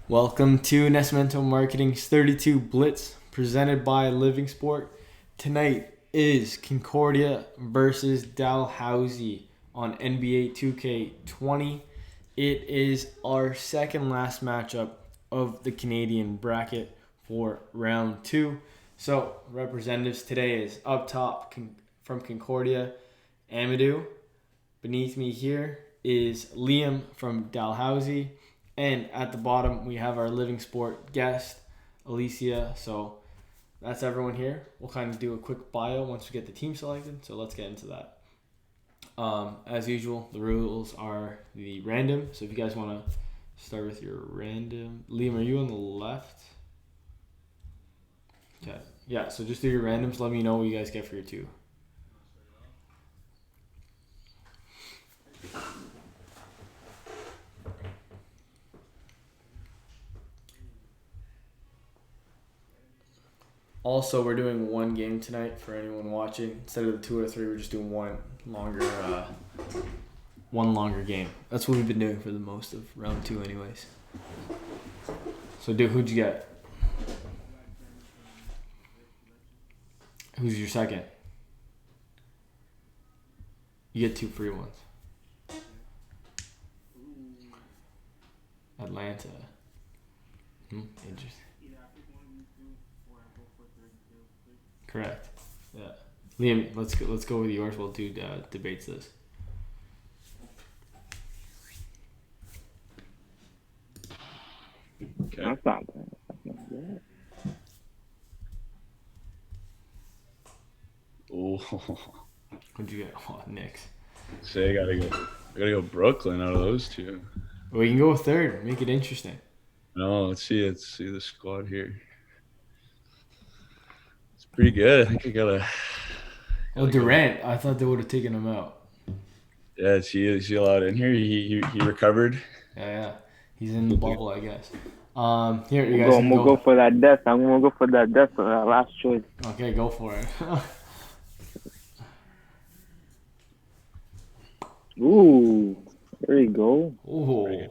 Welcome to Nascimento Marketing's 32 Blitz presented by Living Sport. Tonight is Concordia versus Dalhousie on NBA 2K20. It is our second last matchup of the Canadian bracket for round 2. So representatives today is up top from Concordia, Amadou. Beneath me here is Liam from Dalhousie. And at the bottom, we have our Living Sport guest, Allysia. So that's everyone here. We'll kind of do a quick bio once we get the team selected. So let's get into that. As usual, the rules are the random. So if you guys want to start with your random. Liam, are you on the left? Okay. Yeah, so just do your randoms. Let me know what you guys get for your two. Also, we're doing one game tonight for anyone watching. Instead of the 2 or 3, we're just doing one longer game. That's what we've been doing for the most of round 2 anyways. So, who'd you get? Who's your second? You get 2 free ones. Atlanta. Interesting. Correct. Yeah. Liam, let's go with yours while dude debates this. Okay. That's not bad. Oh. What'd you get? Oh, Knicks. Say I gotta go Brooklyn out of those two. Well, you can go with third. Make it interesting. No, let's see the squad here. It's pretty good. I think I gotta. Durant. I thought they would have taken him out. Yeah, is he allowed in here? He recovered. Yeah. He's in the bubble, I guess. Here, you guys. I'm gonna go for that death. I'm gonna go for that death for that last choice. Okay, go for it. Ooh, there you go. Ooh.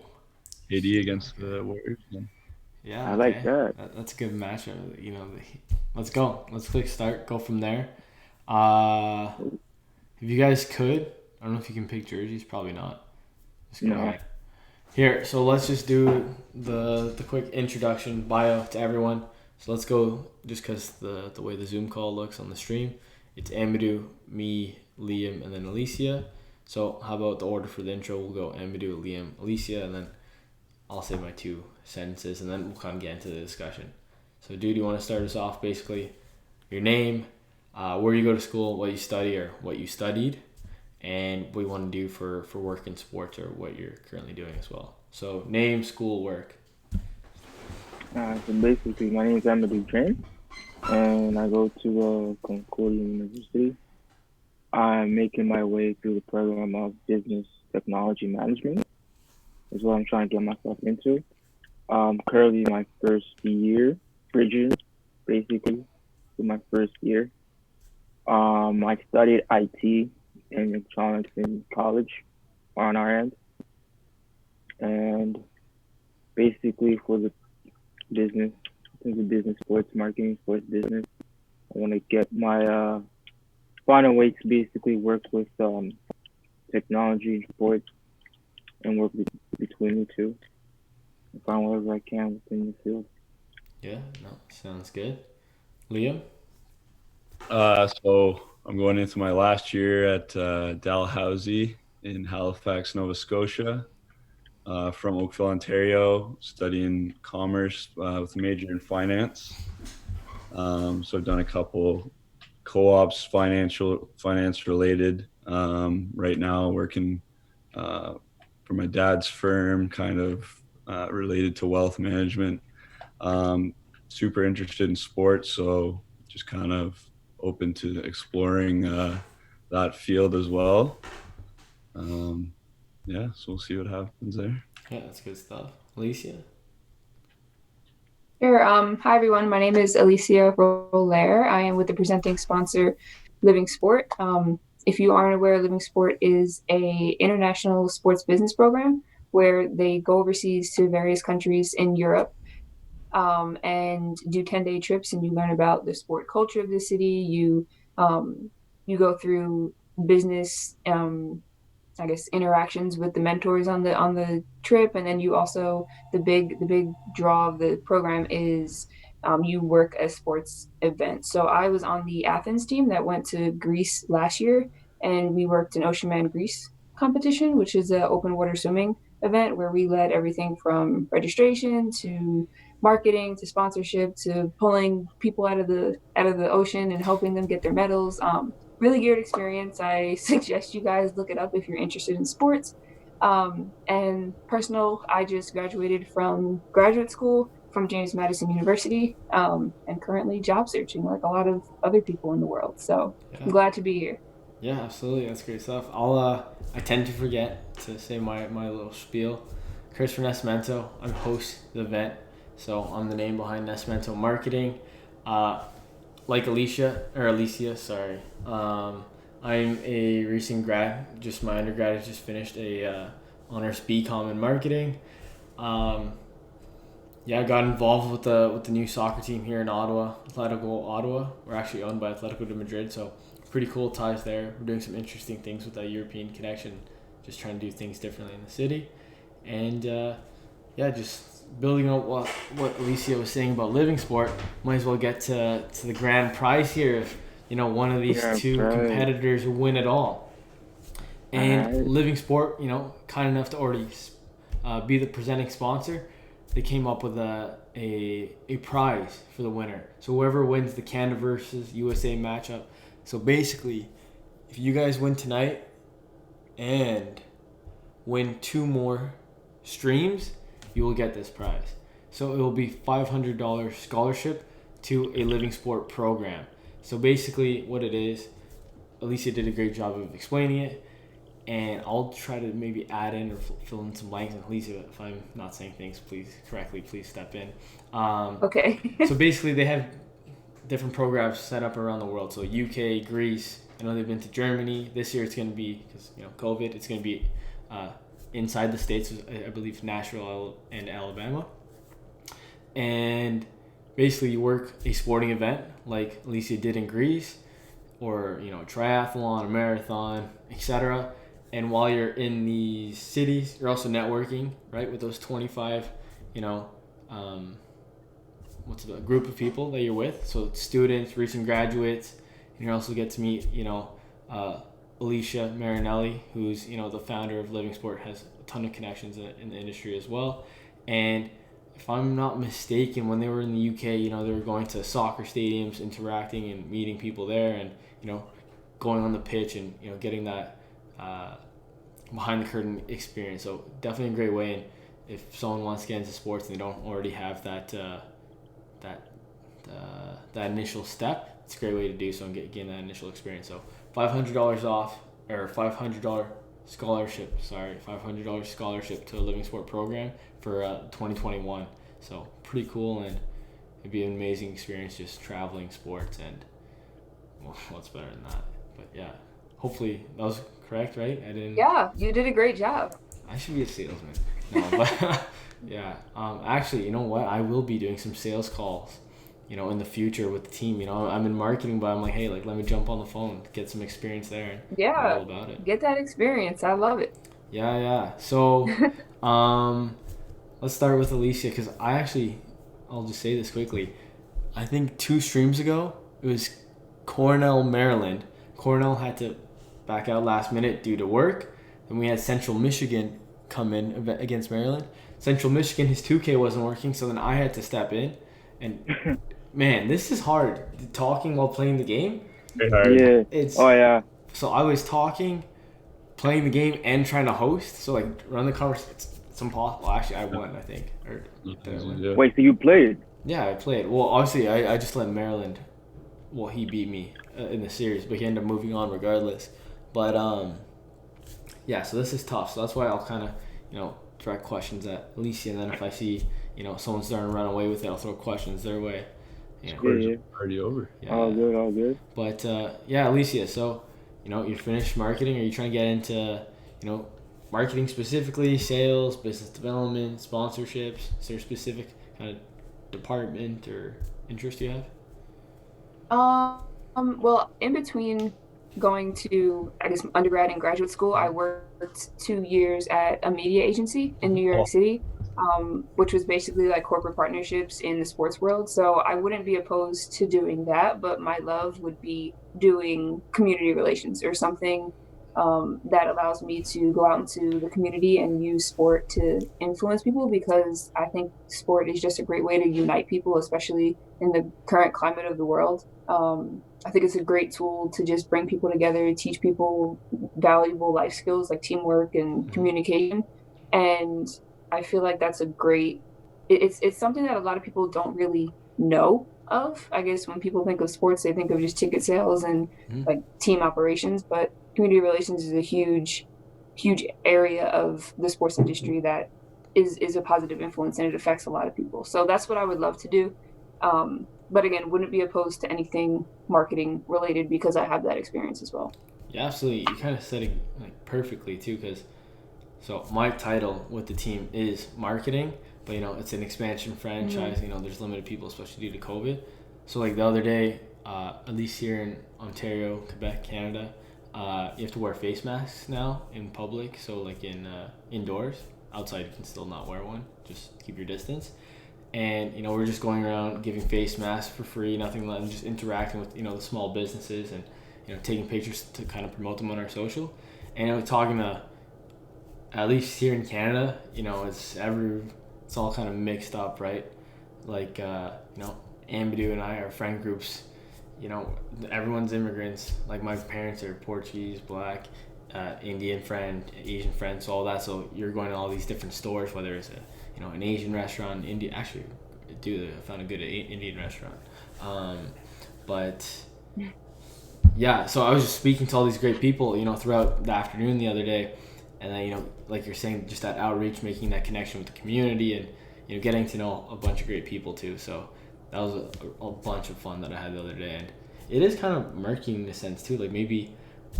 AD against the Warriors. Yeah, I like that. That's a good matchup. Let's go. Let's click start. Go from there. If you guys could, I don't know if you can pick jerseys. Probably not. Just go ahead. Here, so let's just do the quick introduction bio to everyone. So let's go just because the way the Zoom call looks on the stream. It's Amadou, me, Liam, and then Allysia. So how about the order for the intro? We'll go Amadou, Liam, Allysia, and then I'll say my 2 sentences, and then we'll kind of get into the discussion. So, dude, you want to start us off? Basically, your name, where you go to school, what you study or what you studied, and what you want to do for work in sports or what you're currently doing as well. So, name, school, work. So basically, my name is Amadou Drame, and I go to Concordia University. I'm making my way through the program of business technology management. Is what I'm trying to get myself into. Currently my first year, bridging, basically, to my first year. I studied IT and electronics in college on our end. And basically for the business, sports marketing, sports business, I want to get my, find a way to basically work with technology and sports and work between the two and find whatever I can within the field. Yeah, no, sounds good. Liam? So I'm going into my last year at Dalhousie in Halifax, Nova Scotia. From Oakville, Ontario, studying commerce with a major in finance. So I've done a couple co-ops, finance related. Right now working for my dad's firm, kind of related to wealth management. Super interested in sports, so just kind of open to exploring that field as well. Yeah, so we'll see what happens there. Yeah, that's good stuff. Allysia? Sure. Hi, everyone. My name is Allysia Rohlehr. I am with the presenting sponsor, Living Sport. If you aren't aware, Living Sport is a international sports business program where they go overseas to various countries in Europe, and do 10-day trips, and you learn about the sport culture of the city. You go through business, I guess, interactions with the mentors on the trip, and then you also, the big draw of the program is, you work a sports event. So I was on the Athens team that went to Greece last year, and we worked an Ocean Man Greece competition, which is an open water swimming event where we led everything from registration to marketing to sponsorship to pulling people out of the ocean and helping them get their medals. Really geared experience. I suggest you guys look it up if you're interested in sports. And personal, I just graduated from graduate school from James Madison University, and currently job searching like a lot of other people in the world. So I'm Yeah. glad to be here. Yeah, absolutely. That's great stuff. I tend to forget to say my little spiel. Chris from Nascimento. I'm host of the event, so I'm the name behind Nascimento Marketing. Like Allysia, sorry. I'm a recent grad. Just my undergrad has just finished a honors BCom in marketing. Yeah, I got involved with the new soccer team here in Ottawa, Atletico Ottawa. We're actually owned by Atletico de Madrid, so pretty cool ties there. We're doing some interesting things with that European connection, just trying to do things differently in the city, and yeah, just building on what Allysia was saying about living sport. Might as well get to the grand prize here. If one of these two competitors will win it all, and Living Sport, kind enough to already be the presenting sponsor. They came up with a prize for the winner. So whoever wins the Canada versus USA matchup. So basically, if you guys win tonight and win 2 more streams, you will get this prize. So it will be $500 scholarship to a Living Sport program. So basically what it is, Allysia did a great job of explaining it. And I'll try to maybe add in or fill in some blanks. And Allysia, if I'm not saying things please step in. Okay. So basically, they have different programs set up around the world. So UK, Greece. I know they've been to Germany. This year it's going to be, because COVID, it's going to be inside the States. I believe Nashville and Alabama. And basically, you work a sporting event like Allysia did in Greece, or triathlon, a marathon, etc. And while you're in these cities, you're also networking, right, with those 25, what's the group of people that you're with. So students, recent graduates, and you also get to meet, Alicia Marinelli, who's, the founder of Living Sport, has a ton of connections in the industry as well. And if I'm not mistaken, when they were in the UK, they were going to soccer stadiums, interacting and meeting people there, and, going on the pitch and, getting that behind the curtain experience. So definitely a great way. And if someone wants to get into sports and they don't already have that initial step, it's a great way to do so and gain that initial experience. So $500 off, or $500 scholarship. $500 scholarship to a Living Sport program for 2021. So pretty cool, and it'd be an amazing experience just traveling sports, and what's better than that? But yeah, hopefully that was correct, right? Yeah, you did a great job. I should be a salesman. No, but yeah. Actually, you know what? I will be doing some sales calls, in the future with the team. I'm in marketing, but I'm like, hey, let me jump on the phone, get some experience there. Yeah, all about it. Get that experience. I love it. Yeah. So, let's start with Allysia, because I'll just say this quickly. I think 2 streams ago, it was Cornell, Maryland. Cornell had to back out last minute due to work. Then we had Central Michigan come in against Maryland. Central Michigan, his 2K wasn't working, so then I had to step in. And man, this is hard. Talking while playing the game. Very hard. Yeah. So I was talking, playing the game, and trying to host. So run the conversation. It's impossible. Actually, I won, I think. Or did I win? Wait, so you played? Yeah, I played. Well, obviously, I just let Maryland. Well, he beat me in the series, but he ended up moving on regardless. But yeah. So this is tough. So that's why I'll kind of direct questions at Allysia, and then if I see someone's starting to run away with it, I'll throw questions their way. Already over. Yeah. All good. But yeah, Allysia. So you finished marketing. Are you trying to get into marketing specifically, sales, business development, sponsorships? Is there a specific kind of department or interest you have? Well, in between going to, I guess, undergrad and graduate school, I worked 2 years at a media agency in New York City, which was basically like corporate partnerships in the sports world. So I wouldn't be opposed to doing that, but my love would be doing community relations or something that allows me to go out into the community and use sport to influence people, because I think sport is just a great way to unite people, especially in the current climate of the world. I think it's a great tool to just bring people together, teach people valuable life skills like teamwork and communication. And I feel like that's a great, it's something that a lot of people don't really know of. I guess when people think of sports, they think of just ticket sales and like team operations, but community relations is a huge area of the sports industry that is a positive influence, and it affects a lot of people. So that's what I would love to do. But again, wouldn't be opposed to anything marketing related because I have that experience as well. Yeah, absolutely. You kind of said it like perfectly too, because so my title with the team is marketing, but it's an expansion franchise. There's limited people, especially due to COVID. So like the other day, at least here in Ontario, Quebec, Canada, you have to wear face masks now in public. So like in indoors, outside you can still not wear one. Just keep your distance. And we're just going around giving face masks for free, nothing less than just interacting with the small businesses and taking pictures to kind of promote them on our social. And talking to, at least here in Canada, it's all kind of mixed up, right? Like Amadou and I, our friend groups, everyone's immigrants. Like my parents are Portuguese, Black, Indian friend, Asian friend, so all that. So you're going to all these different stores, whether it's an Asian restaurant, Indian. Actually, I found a good Indian restaurant. But yeah, so I was just speaking to all these great people, throughout the afternoon the other day, and then like you're saying, just that outreach, making that connection with the community, and getting to know a bunch of great people too. So that was a bunch of fun that I had the other day, and it is kind of murky in a sense too. Like maybe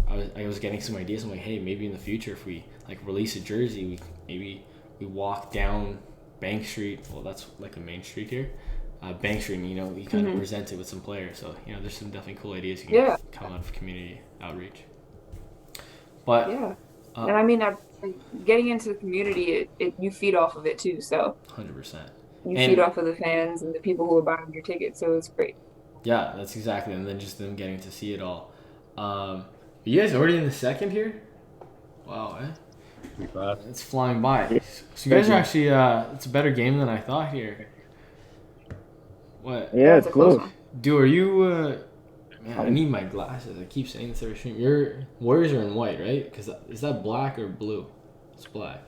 I was getting some ideas. I'm like, hey, maybe in the future if we like release a jersey, we walk down Bank Street. Well, that's like a main street here. Bank Street, and you kind of present it with some players. So there's some definitely cool ideas you can come out of community outreach. But and I mean, getting into the community, you feed off of it too. So 100%. You feed off of the fans and the people who are buying your tickets. So it's great. Yeah, that's exactly. And then just them getting to see it all. Are you guys already in the second here? Wow, it's flying by. So you guys are actually, it's a better game than I thought here. What? Yeah, it's close. Dude, are you, man, I need my glasses. I keep saying this every stream. Your Warriors are in white, right? Because is that black or blue? It's black.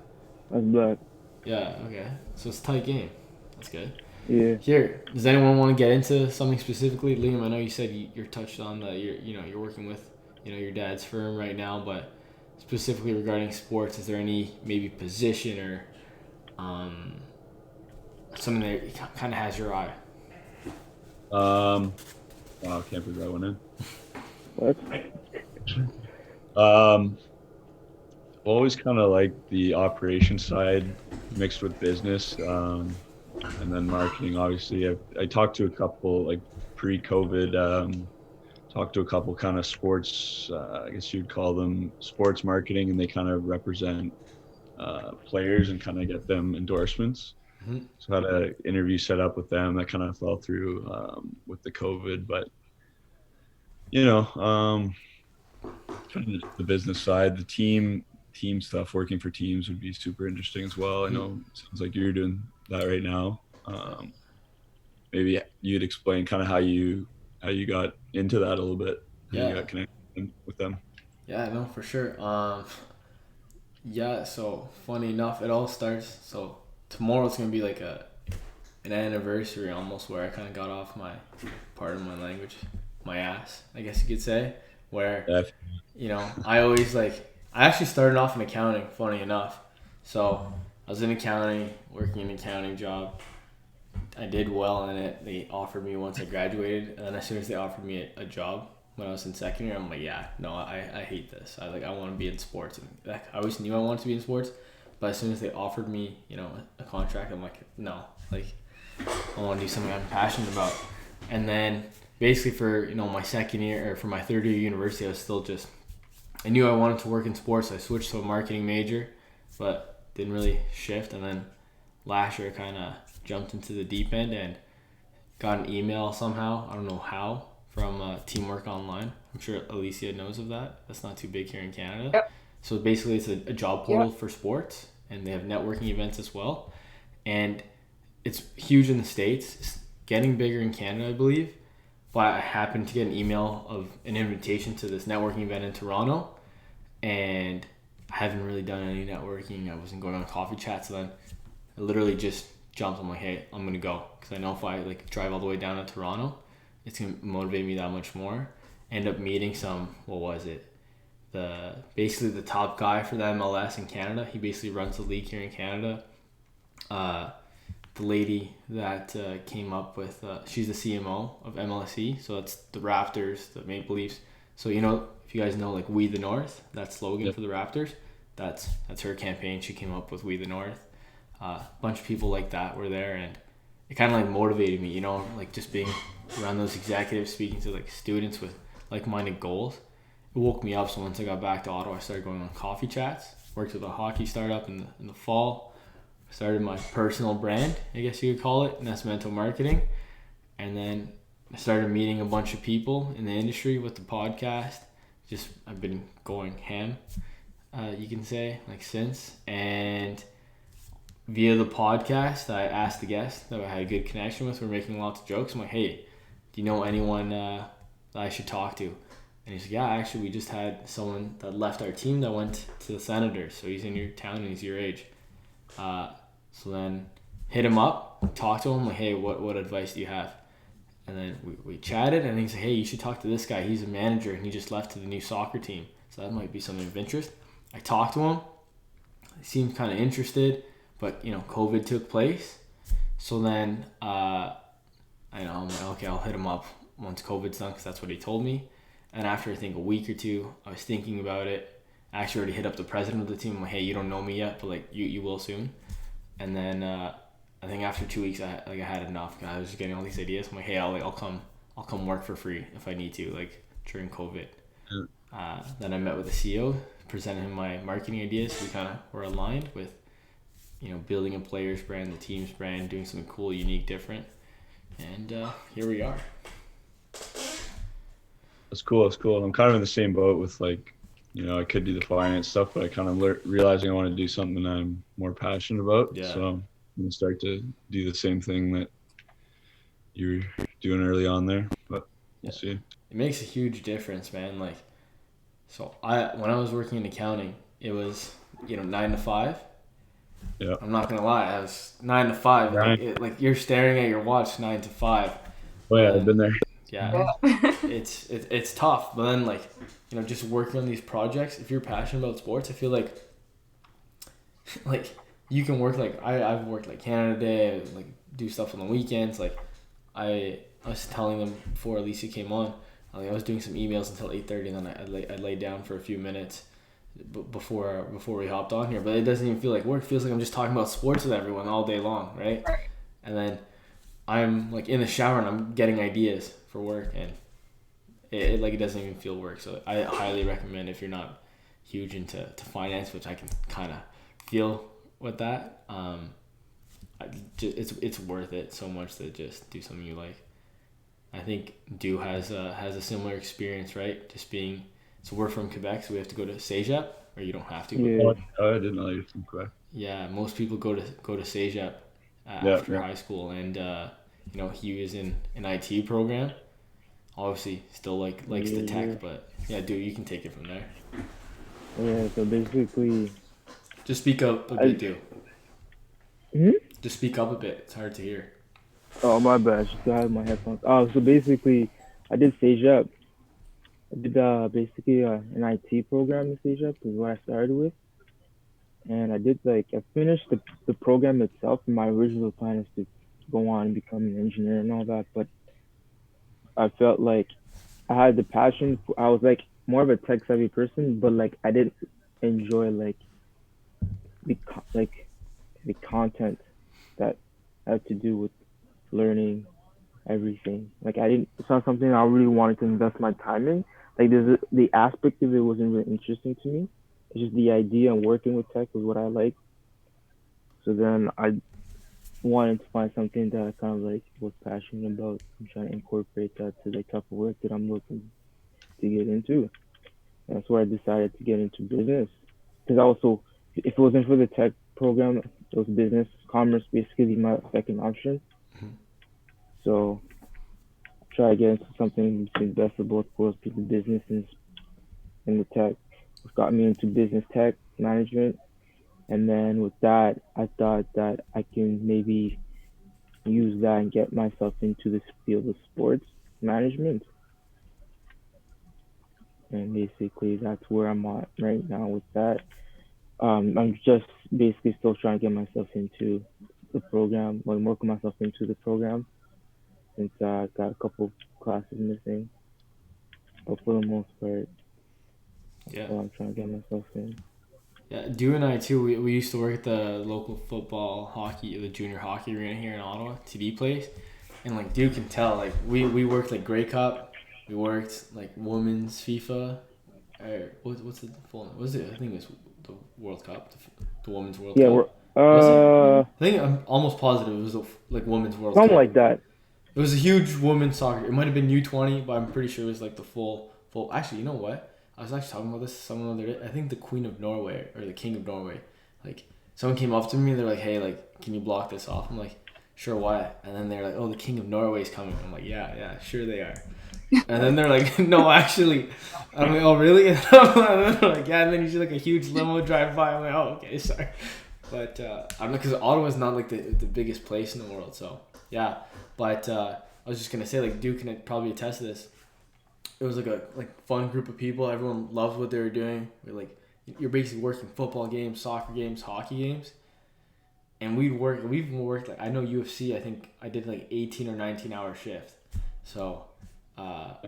That's black. Yeah, okay. So it's a tight game. That's good. Yeah. Here, does anyone want to get into something specifically? Liam, I know you said you're touched on that you're working with, your dad's firm right now, but specifically regarding sports, is there any maybe position or something that kind of has your eye? Wow, I can't put that one in. What? Always kind of like the operation side mixed with business, and then marketing. Obviously, I talked to a couple like pre-COVID. Talked to a couple kind of sports. I guess you'd call them sports marketing, and they kind of represent players and kind of get them endorsements. Mm-hmm. So I had an interview set up with them that kind of fell through with the COVID, but kind of the business side, the team stuff, working for teams would be super interesting as well. I know it sounds like you're doing that right now. Maybe you'd explain kind of how you got into that a little bit. How you got connected with them. Yeah, no, for sure. So funny enough, it all starts. So tomorrow's gonna be like an anniversary almost, where I kind of got off my, pardon my language, my ass, I guess you could say, where I actually started off in accounting, funny enough. So I was in accounting, working an accounting job. I did well in it. They offered me once I graduated, and then as soon as they offered me a job, when I was in second year. I'm like, yeah, no, I hate this. I want to be in sports. And like, I always knew I wanted to be in sports, but as soon as they offered me, a contract, I'm like, no, like I want to do something I'm passionate about. And then basically for my second year or for my third year of university, I was still I knew I wanted to work in sports. So I switched to a marketing major, but didn't really shift. And then last year I kind of jumped into the deep end and got an email somehow, I don't know how, from Teamwork Online. I'm sure Allysia knows of that. That's not too big here in Canada. Yep. So basically it's a job portal for sports, and they have networking events as well. And it's huge in the States. It's getting bigger in Canada, I believe. But I happened to get an email of an invitation to this networking event in Toronto, and I haven't really done any networking. I wasn't going on coffee chats, so then I literally just jumped. I'm like, hey, I'm gonna go, because I know if I drive all the way down to Toronto, it's gonna motivate me that much more. End up meeting basically the top guy for the MLS in Canada. He basically runs the league here in Canada. The lady that came up with, she's the CMO of MLSE, so that's the Raptors, the Maple Leafs. So if you guys know, like, We the North, that slogan for the Raptors, that's her campaign. She came up with We the North. A bunch of people like that were there, and it kind of like motivated me, like just being around those executives, speaking to like students with like-minded goals. It woke me up. So once I got back to Ottawa, I started going on coffee chats. Worked with a hockey startup in the fall. Started my personal brand, I guess you could call it, nascimentomktg. And then I started meeting a bunch of people in the industry with the podcast. I've been going ham, you can say, like, since. And via the podcast, I asked the guest that I had a good connection with. We're making lots of jokes. I'm like, hey, do you know anyone that I should talk to? And he's like, yeah, actually, we just had someone that left our team that went to the Senators. So he's in your town and he's your age. So then hit him up, talk to him, like, hey, what advice do you have? And then we chatted, and he's like, hey, you should talk to this guy. He's a manager, and he just left to the new soccer team. So that might be something of interest. I talked to him. He seemed kind of interested, but, COVID took place. So then I'm like, okay, I'll hit him up once COVID's done, because that's what he told me. And after, I think, a week or two, I was thinking about it. I actually already hit up the president of the team. I'm like, hey, you don't know me yet, but like you will soon. And then I think after 2 weeks, I had enough. I was just getting all these ideas. I'm like, hey, I'll come work for free if I need to, like during COVID. Then I met with the CEO, presented him my marketing ideas. We kind of were aligned with, building a player's brand, the team's brand, doing something cool, unique, different. And here we are. That's cool. I'm kind of in the same boat with, like, I could do the finance stuff, but I kind of realizing I want to do something I'm more passionate about. Yeah. So I'm going to start to do the same thing that you were doing early on there, but we'll see. It makes a huge difference, man. Like, so when I was working in accounting, it was, 9 to 5. Yeah. I'm not going to lie. I was 9 to 5. Right. Like you're staring at your watch 9 to 5. Oh yeah, I've been there. Yeah. It's tough, but then, like, just working on these projects, if you're passionate about sports, I feel like you can work, like, I've worked like Canada Day, like do stuff on the weekends. Like I was telling them before Allysia came on, I was doing some emails until 8:30, and then I laid down for a few minutes before we hopped on here. But it doesn't even feel like work. It feels like I'm just talking about sports with everyone all day long, right? And then I'm like in the shower and I'm getting ideas for work, and it doesn't even feel work. So I highly recommend, if you're not huge into finance, which I can kind of feel with that, it's worth it so much to just do something you like. I think Du has a similar experience, right? So we're from Quebec, so we have to go to Cégep, or you don't have to. Yeah. Oh, I didn't know you were from Quebec. Yeah, most people go to Cégep after high school, and he was in an IT program. Obviously, still likes the tech, but yeah, dude, you can take it from there. Yeah, so basically... Just speak up a bit, dude. Hmm? Just speak up a bit. It's hard to hear. Oh, my bad. I still have my headphones. Oh, so basically, I did CEGEP. I did basically an IT program in CEGEP is what I started with. And I finished the program itself, and my original plan is to go on and become an engineer and all that, but I felt like I had the passion. I was like more of a tech savvy person, but like I didn't enjoy like like the content that had to do with learning everything. Like I didn't. It's not something I really wanted to invest my time in. Like the aspect of it wasn't really interesting to me. It's just the idea and working with tech was what I liked. So then I wanted to find something that I kind of like was passionate about and trying to incorporate that to the type of work that I'm looking to get into. And that's why I decided to get into business. Because also, if it wasn't for the tech program, it was business, commerce, basically my second option. So try to get into something between best of both worlds, the business and the tech. What got me into business tech management. And then with that, I thought that I can maybe use that and get myself into this field of sports management. And basically, that's where I'm at right now with that. I'm just basically still trying to get myself into the program, like working myself into the program since I got a couple classes missing. But for the most part, Yeah. I'm trying to get myself in. Yeah, Dew and I too. We used to work at the local football, hockey, the junior hockey arena here in Ottawa, TD place, and like Dew can tell, like we worked like Grey Cup, we worked like women's FIFA, or what's the full? What was it? I think it was the World Cup, the women's World Yeah, Cup. Was it? I think I'm almost positive it was like women's World something Cup. like that. It was a huge women's soccer. It might have been U20, but I'm pretty sure it was like the full. Actually, you know what? I was actually talking about this to someone the other day. I think the Queen of Norway or the King of Norway, like someone came up to me and they're like, "Hey, like, can you block this off?" I'm like, "Sure, why?" And then they're like, "Oh, the King of Norway's coming." I'm like, "Yeah, sure they are." And then they're like, "No, actually." I'm like, "Oh, really?" And then they're like, "Yeah." And then you see like a huge limo drive by. I'm like, "Oh, okay, sorry." But I'm because Ottawa's not like the biggest place in the world, so yeah. But I was just gonna say, like, Duke can probably attest to this. It was like a fun group of people. Everyone loved what they were doing. You're basically working football games, soccer games, hockey games, and we've worked like I know UFC. I think I did like 18 or 19 hour shift. So,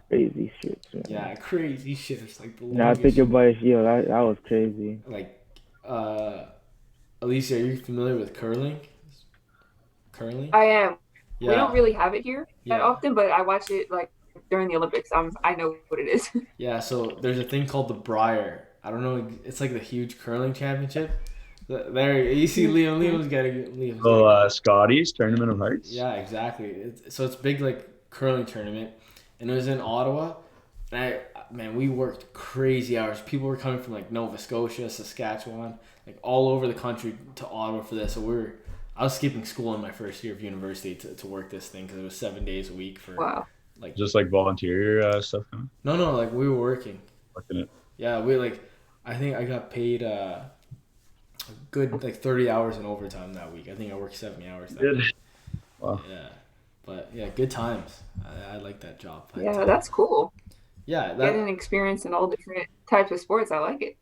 Crazy shit. Man. yeah, crazy shifts like the Now I longest. think about it, yo, that was crazy. Like, Allysia, are you familiar with curling? Curling? I am. Yeah. We don't really have it here that Yeah. often, but I watch it like during the Olympics. I know what it is. Yeah, so there's a thing called the Briar. I don't know. It's like the huge curling championship. There, you see Liam. Liam's getting Liam's. Oh, Scotty's Tournament of Hearts. Yeah, exactly. It's big like curling tournament, and it was in Ottawa. And we worked crazy hours. People were coming from like Nova Scotia, Saskatchewan, like all over the country to Ottawa for this. So I was skipping school in my first year of university to work this thing because it was 7 days a week for Wow. like just like volunteer stuff. No, like we were working. Working it. Yeah, I think I got paid a good like 30 hours in overtime that week. I think I worked 70 hours that week. Wow. Yeah, but yeah, good times. I like that job. But, Yeah, that's cool. Yeah, Getting experience in all different types of sports. I like it.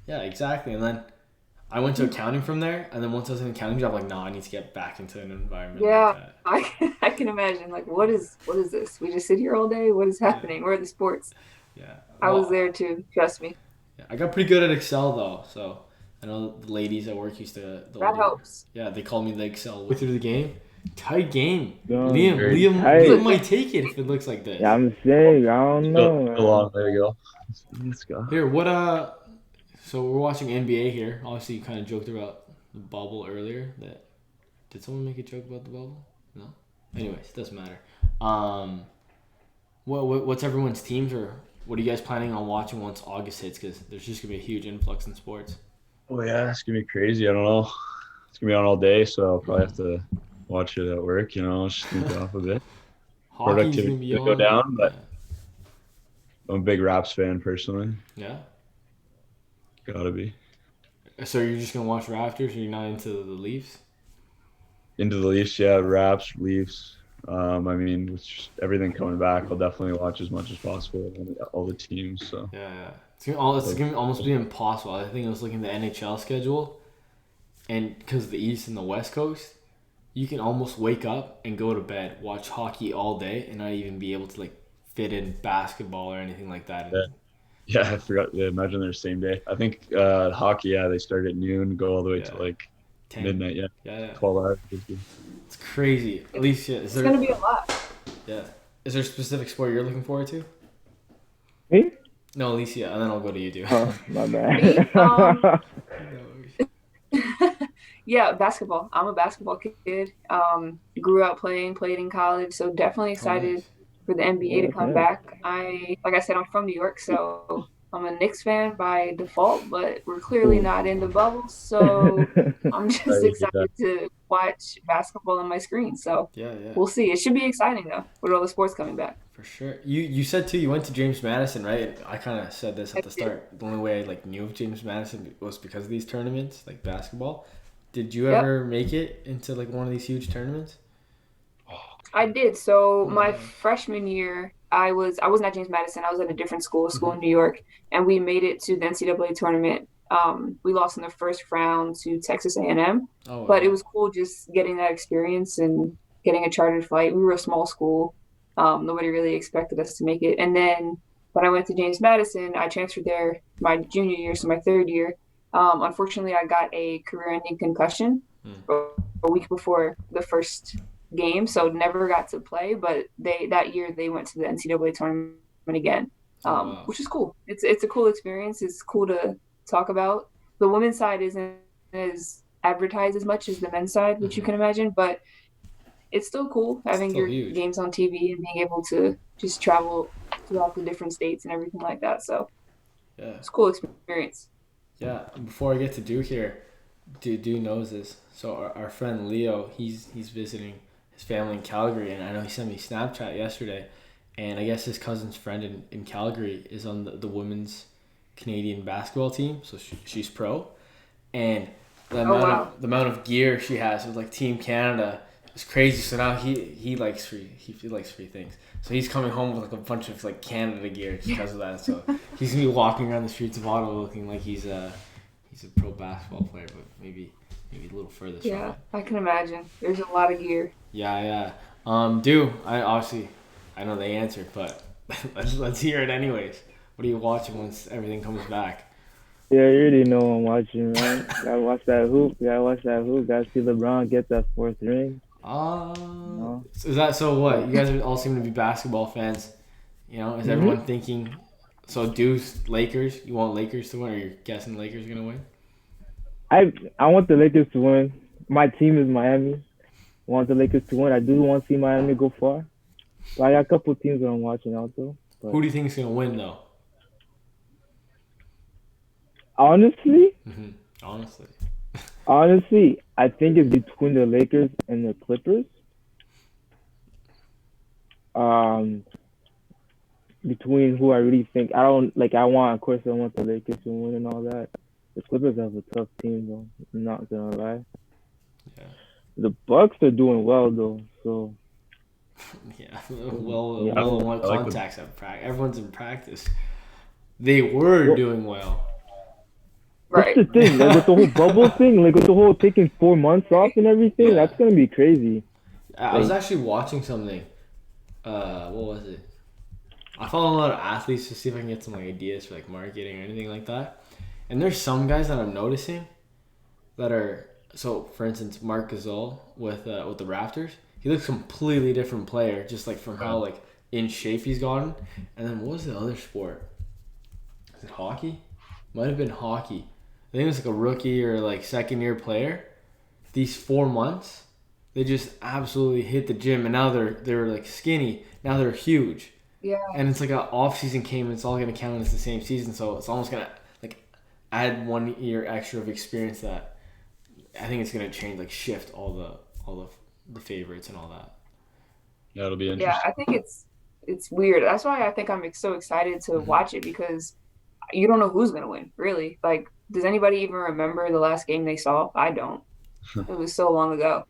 Yeah, exactly. And then I went to accounting from there, and then once I was in an accounting job, like, no, I need to get back into an environment Yeah, like that. I can imagine. Like, what is this? We just sit here all day. What is happening? Where are the sports? Yeah. I was there too. Trust me. Yeah, I got pretty good at Excel though, so I know the ladies at work used to. That helps. Yeah, they called me the Excel way through the game. Tight game. Yo, Liam might take it if it looks like this. Yeah, I'm saying, I don't know. Along, there you go. Let's go. Here, so we're watching NBA here. Obviously, you kind of joked about the bubble earlier. Did someone make a joke about the bubble? No. Anyways, doesn't matter. What's everyone's teams, or what are you guys planning on watching once August hits? Because there's just gonna be a huge influx in sports. Oh yeah, it's gonna be crazy. I don't know. It's gonna be on all day, so I'll probably have to watch it at work. Just sneak off a bit. Productivity gonna be go down, but I'm a big Raps fan personally. Yeah. Gotta be. So you're just gonna watch Raptors, or you're not into the Leafs? Into the Leafs, yeah. Raps, Leafs. With everything coming back, I'll definitely watch as much as possible on all the teams. So yeah. It's gonna almost be impossible. I think I was looking at the NHL schedule, and because the East and the West Coast, you can almost wake up and go to bed, watch hockey all day, and not even be able to like fit in basketball or anything like that. Yeah. Yeah, I forgot. Yeah, imagine they're same day. I think hockey, yeah, they start at noon, go all the way to like 10. midnight. Yeah, Yeah. 12 hours. Basically. It's crazy. Allysia, it's going to be a lot. Yeah. Is there a specific sport you're looking forward to? Me? No, Allysia, and then I'll go to you too. Oh, my bad. Yeah, basketball. I'm a basketball kid. Grew up played in college, so definitely excited for the NBA to come back. Like I said, I'm from New York, so I'm a Knicks fan by default, but we're clearly not in the bubble, so I'm just excited to watch basketball on my screen. So we'll see. It should be exciting though, with all the sports coming back. For sure. You said too you went to James Madison, right? I kind of said this at the start. The only way I like knew of James Madison was because of these tournaments, like basketball. Did you ever make it into like one of these huge tournaments? I did. So my freshman year, I wasn't at James Madison. I was at a different school in New York, and we made it to the NCAA tournament. We lost in the first round to Texas A&M, but it was cool just getting that experience and getting a chartered flight. We were a small school. Nobody really expected us to make it. And then when I went to James Madison, I transferred there my junior year, so my third year. Unfortunately, I got a career-ending concussion a week before the first game, so never got to play. But that year they went to the NCAA tournament again, which is cool. It's a cool experience. It's cool to talk about. The women's side isn't as advertised as much as the men's side, which you can imagine, but it's still cool having your games on TV and being able to just travel throughout the different states and everything like that. So it's a cool experience. Yeah. Before I get to Do here, Do knows this. So our friend Leo, he's visiting his family in Calgary, and I know he sent me Snapchat yesterday, and I guess his cousin's friend in Calgary is on the women's Canadian basketball team, so she's pro, and the amount of gear she has with like Team Canada is crazy. So now he likes free things. So he's coming home with like a bunch of like Canada gear just because of that. So he's gonna be walking around the streets of Ottawa looking like he's a pro basketball player, but maybe a little further. Yeah, I can imagine. There's a lot of gear. Yeah. I know the answer, but let's hear it anyways. What are you watching once everything comes back? Yeah, you already know I'm watching, man. Gotta watch that hoop. Gotta see LeBron get that fourth ring. Is that so? What you guys all seem to be basketball fans? You know, is everyone thinking? So, Lakers? You want Lakers to win, or you're guessing Lakers are gonna win? I want the Lakers to win. My team is Miami. I want the Lakers to win. I do want to see Miami go far. But I got a couple teams that I'm watching out though. But who do you think is gonna win though? Honestly, I think it's between the Lakers and the Clippers. Between who I really think I want the Lakers to win and all that. The Clippers have a tough team though. I'm not gonna lie. Yeah. The Bucks are doing well though, so. Yeah, well, what contacts at practice? Everyone's in practice. They were doing well. That's the thing, like with the whole bubble thing, like with the whole taking 4 months off and everything, that's gonna be crazy. I was actually watching something. What was it? I follow a lot of athletes to see if I can get some like ideas for like marketing or anything like that. And there's some guys that I'm noticing that are for instance, Marc Gasol with the Raptors. He looks a completely different player, just like from how like in shape he's gotten. And then what was the other sport? Is it hockey? Might have been hockey. I think it was like a rookie or like second year player. These 4 months, they just absolutely hit the gym, and now they're like skinny. Now they're huge. Yeah. And it's like an off season came, and it's all gonna count as the same season. So it's almost gonna like add 1 year extra of experience that I think it's gonna change, like shift all the favorites and all that. Yeah, it'll be interesting. Yeah, I think it's weird. That's why I think I'm so excited to watch it, because you don't know who's gonna win, really. Like, does anybody even remember the last game they saw? I don't. It was so long ago.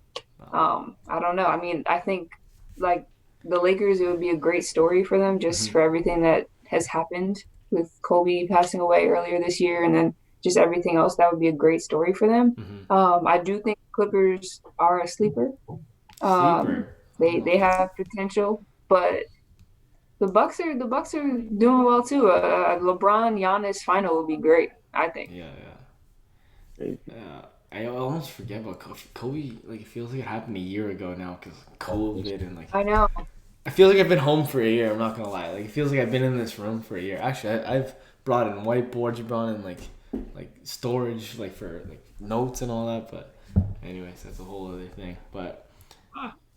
I don't know. I mean, I think like the Lakers, it would be a great story for them just for everything that has happened with Kobe passing away earlier this year, and then just everything else. That would be a great story for them. I do think Clippers are a sleeper. They have potential, but The Bucks are doing well too. LeBron Giannis final would be great, I think. Yeah, yeah. Crazy. I almost forget about Kobe. Kobe, like, it feels like it happened a year ago now because COVID and, like, I know. I feel like I've been home for a year. I'm not gonna lie. Like, it feels like I've been in this room for a year. Actually, I've brought in whiteboards, you brought in like storage, like for like notes and all that. But anyways, that's a whole other thing. But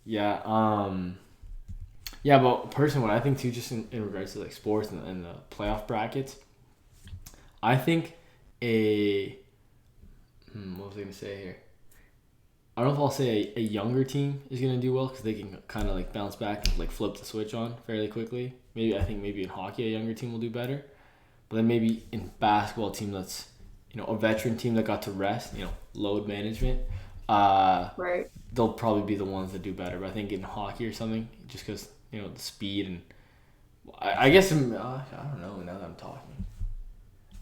yeah, yeah. But personally, what I think too, just in regards to like sports and the playoff brackets, I think a what was I gonna say here? I don't know if I'll say a younger team is gonna do well because they can kind of like bounce back and like flip the switch on fairly quickly. Maybe in hockey a younger team will do better, but then maybe in basketball, a team that's a veteran team that got to rest, load management, Right. they'll probably be the ones that do better. But I think in hockey or something, just because the speed and I guess I don't know. Now that I'm talking,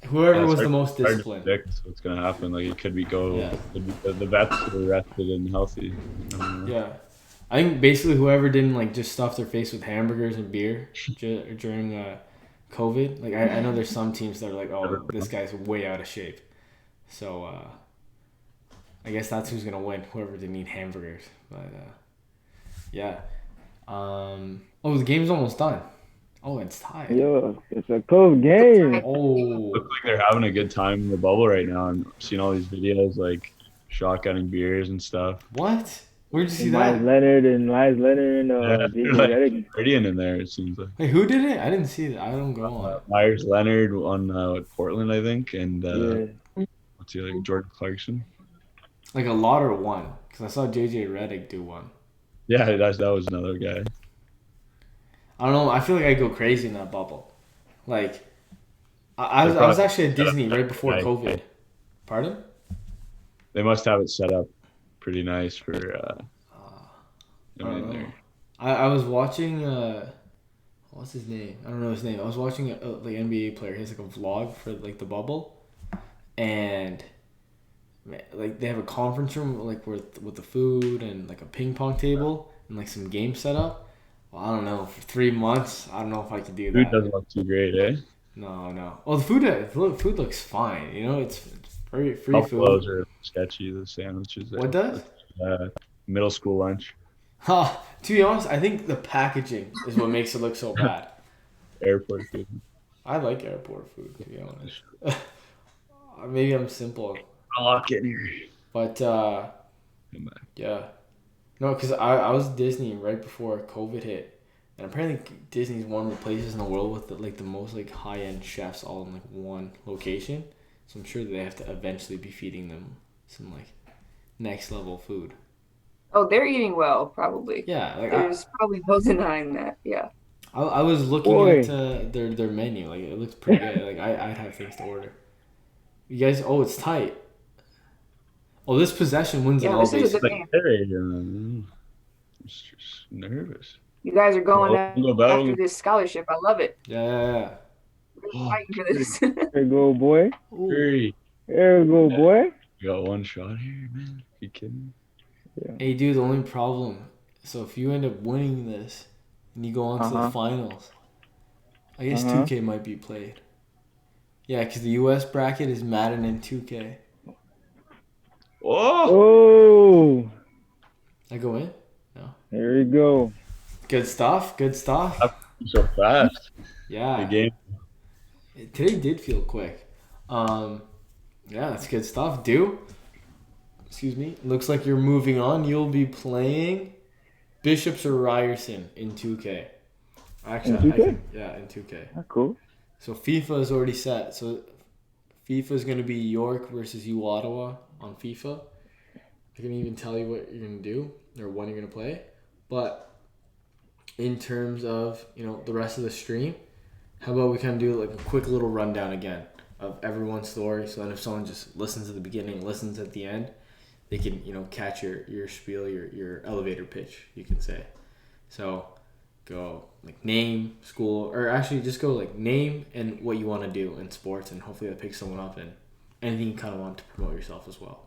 whoever was the most hard to disciplined. predict what's gonna happen. Like it could be Yeah. the vets are rested and healthy. Yeah, I think basically whoever didn't like just stuff their face with hamburgers and beer during COVID. Like I know there's some teams that are like, oh, this guy's way out of shape. So I guess that's who's gonna win. Whoever didn't eat hamburgers. But yeah. Oh, the game's almost done. Oh, it's tied. Yo, it's a close game. Oh. Looks like they're having a good time in the bubble right now. And I've seen all these videos like shotgunning beers and stuff. What? Where'd you see Miles that? Leonard and JJ like Redick. partying in there. It seems like Hey, who did it? I didn't see that. I don't go on. Myers Leonard on Portland, I think, and Yeah. what's he like? Jordan Clarkson. Like a lot or one? Because I saw JJ Redick do one. Yeah, that was another guy. I don't know. I feel like I go crazy in that bubble. Like, I was actually at Disney right before COVID. Pardon? They must have it set up pretty nice for. I don't know. I was watching. What's his name? I don't know his name. I was watching the NBA player. He has like a vlog for like the bubble, and like they have a conference room like with the food and like a ping pong table and like some games set up. Well, I don't know. For 3 months, I don't know if I could do that. Food doesn't look too great, eh? No. Well, the food looks fine. It's free food. Those are sketchy. The sandwiches. What does? Middle school lunch. To be honest, I think the packaging is what makes it look so bad. Airport food. I like airport food, to be honest. Maybe I'm simple. Oh, get here. But, Come back. yeah. No, because I was at Disney right before COVID hit. And apparently Disney's one of the places in the world with the most like high-end chefs all in like one location. So I'm sure they have to eventually be feeding them some like next level food. Oh, they're eating well, probably. Yeah, like There's probably no denying that. Yeah. I was looking Boy. at their menu. Like it looks pretty good. Like I'd have things to order. You guys, it's tight. Oh, this possession wins it Yeah, all. this is a Basically. good game. Just nervous. You guys are going Go after this scholarship. I love it. Yeah. Really fighting for this. There you go, boy. Hurry. There you go, boy. You got one shot here, man. You kidding me? Hey, dude, the only problem. So if you end up winning this and you go on to the finals, I guess 2K might be played. Yeah, because the U.S. bracket is Madden and 2K. Oh. I go in? No. There you go. Good stuff. So fast. Yeah. The game. Today did feel quick. Yeah, that's good stuff. Excuse me. Looks like you're moving on. You'll be playing Bishops or Ryerson in 2K. Actually, in 2K? In 2K. That's cool. So FIFA is already set. So FIFA is going to be York versus U Ottawa on FIFA. I can even tell you what you're going to do or when you're going to play. But in terms of, the rest of the stream, how about we kind of do like a quick little rundown again of everyone's story. So then if someone just listens at the beginning, listens at the end, they can, catch your spiel, your elevator pitch, you can say. So go like name, school, or actually just go like name and what you want to do in sports, and hopefully that picks someone up and anything you kind of want to promote yourself as well.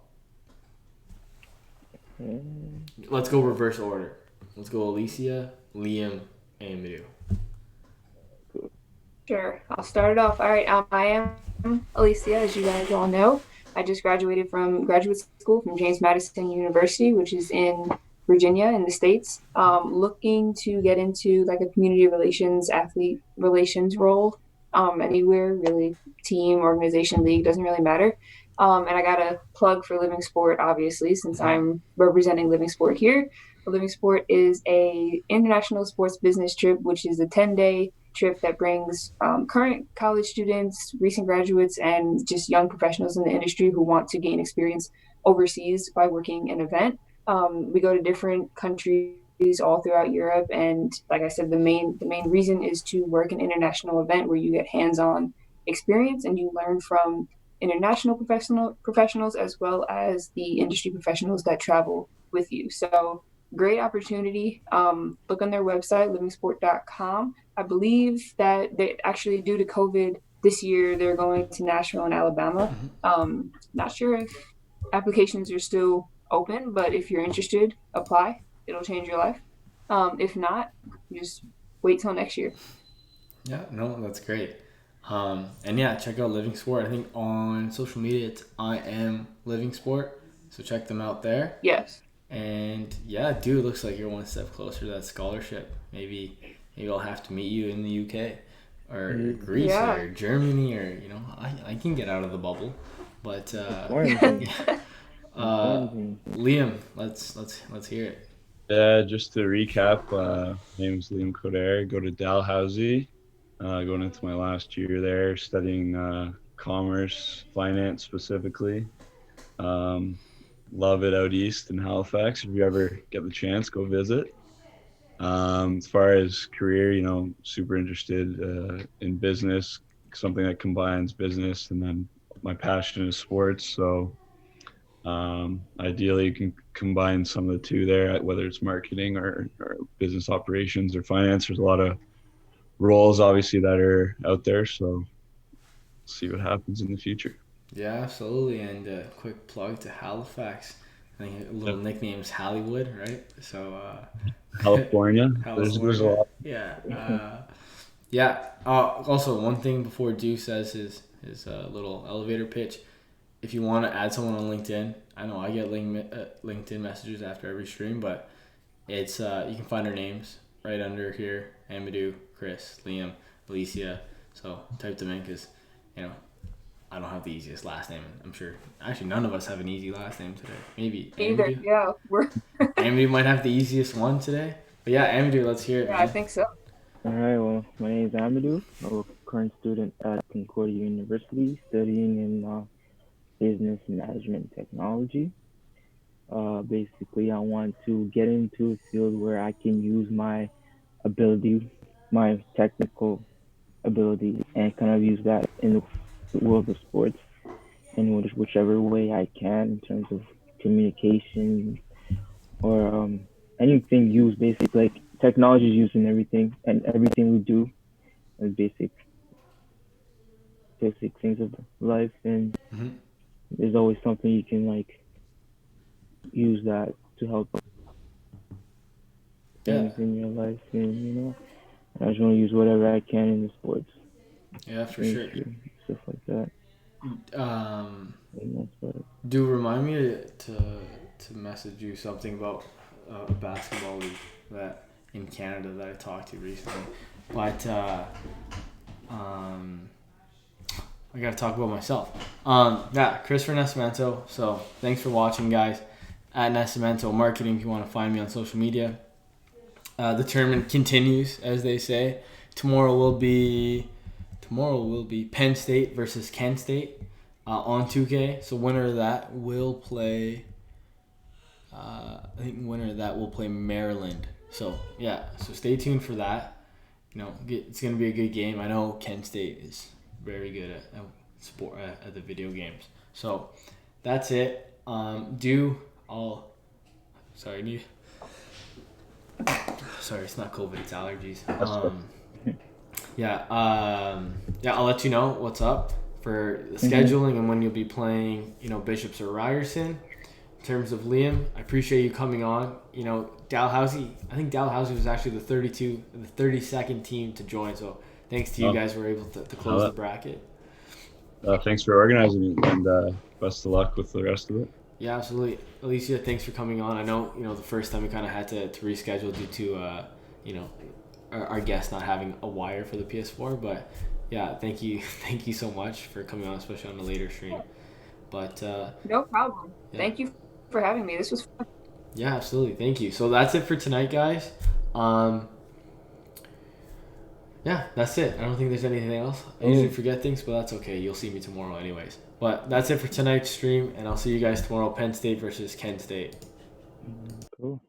Let's go reverse order. Let's go Allysia, Liam, and Amadou. Sure. I'll start it off. All right. I am Allysia, as you guys all know. I just graduated from graduate school from James Madison University, which is in Virginia in the States. Looking to get into like a community relations, athlete relations role, anywhere really, team, organization, league, doesn't really matter. And I got a plug for Living Sport, obviously, since I'm representing Living Sport here. Living Sport is a international sports business trip, which is a 10-day trip that brings current college students, recent graduates, and just young professionals in the industry who want to gain experience overseas by working an event. We go to different countries all throughout Europe, and like I said, the main reason is to work an international event where you get hands-on experience and you learn from international professionals as well as the industry professionals that travel with you. So great opportunity. Look on their website, livingsport.com. I believe that they actually, due to COVID this year, they're going to Nashville and Alabama. Not sure if applications are still open, but if you're interested, apply. It'll change your life. If not, just wait till next year. Yeah, no, that's great. And yeah, check out Living Sport. I think on social media it's I am Living Sport. So check them out there. Yes. And yeah, dude, it looks like you're one step closer to that scholarship. Maybe I'll have to meet you in the UK or Greece or Germany, or I can get out of the bubble. But Liam, let's hear it. Yeah, just to recap, my name is Liam Coderre. Go to Dalhousie. Going into my last year there, studying commerce, finance specifically. Love it out east in Halifax. If you ever get the chance, go visit. As far as career, super interested in business, something that combines business and then my passion is sports. So ideally you can combine some of the two there, whether it's marketing or business operations or finance. There's a lot of roles obviously that are out there. So see what happens in the future. Yeah, absolutely. And a quick plug to Halifax. I think a little nickname is Hollywood, right? So California. There's a lot. Yeah. Also, one thing before Dew says his little elevator pitch. If you want to add someone on LinkedIn, I know I get LinkedIn messages after every stream, but it's you can find our names right under here: Amadou, Chris, Liam, Allysia. So type them in because I don't have the easiest last name. I'm sure actually none of us have an easy last name today. Maybe either. Amadou. Yeah, Amadou might have the easiest one today. But yeah, Amadou, let's hear it. Yeah, man. I think so. All right, well, my name is Amadou. I'm a current student at Concordia University studying in business management technology. Basically, I want to get into a field where I can use my ability, my technical ability, and kind of use that in the world of sports in whichever way I can in terms of communication or anything used. Basically, like technology is used in everything, and everything we do is basic things of life, and there's always something you can like use that to help things in your life, and I just want to use whatever I can in the sports. Yeah, for sure. Stuff like that. Do remind me to message you something about a basketball league that in Canada that I talked to recently. But I gotta talk about myself. Chris for Nascimento. So thanks for watching, guys. At Nascimento Marketing, if you want to find me on social media. The tournament continues, as they say. Tomorrow will be Penn State versus Kent State on 2K. So winner of that will play. I think winner of that will play Maryland. So yeah, so stay tuned for that. It's gonna be a good game. I know Kent State is very good at sport at the video games. So that's it. Sorry, it's not COVID, it's allergies. I'll let you know what's up for the scheduling and when you'll be playing, Bishops or Ryerson. In terms of Liam, I appreciate you coming on. Dalhousie, I think Dalhousie was actually the 32nd team to join, so thanks to you guys, we're able to close the bracket. Thanks for organizing it, and best of luck with the rest of it. Yeah, absolutely. Allysia, thanks for coming on. I know, the first time we kind of had to reschedule due to, our guest not having a wire for the PS4. But, yeah, thank you so much for coming on, especially on the later stream. But no problem. Yeah. Thank you for having me. This was fun. Yeah, absolutely. Thank you. So that's it for tonight, guys. Yeah, that's it. I don't think there's anything else. I usually forget things, but that's okay. You'll see me tomorrow anyways. But that's it for tonight's stream, and I'll see you guys tomorrow. Penn State versus Kent State. Cool.